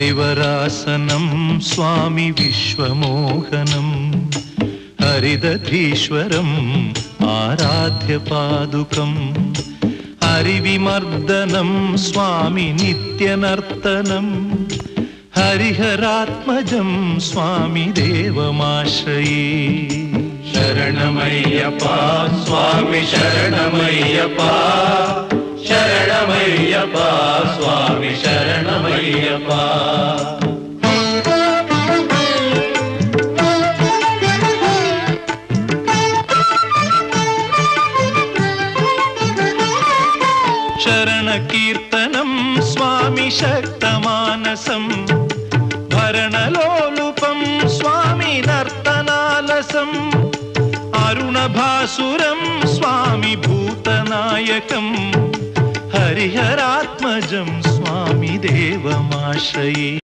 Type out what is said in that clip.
हरिवरासनं स्वामी विश्वमोहनं हरिदधीश्वरम् आराध्य पादुकम् हरिविमर्दनं स्वामी नित्यनर्तनं हरिहरात्मजं स्वामी देवमाश्रये। शरणमय्यप्पा स्वामी शरणमय्यप्पा शरणमय्यप्पा स्वामी शरणमय्यप्पा। शरणकीर्तनं स्वामी शक्तमानसं भरणलोलुपं स्वामी नर्तनालसम् अरुणभासुरं स्वामी भूतनायकं हरिहरात्मजं स्वामी देवमाश्रये।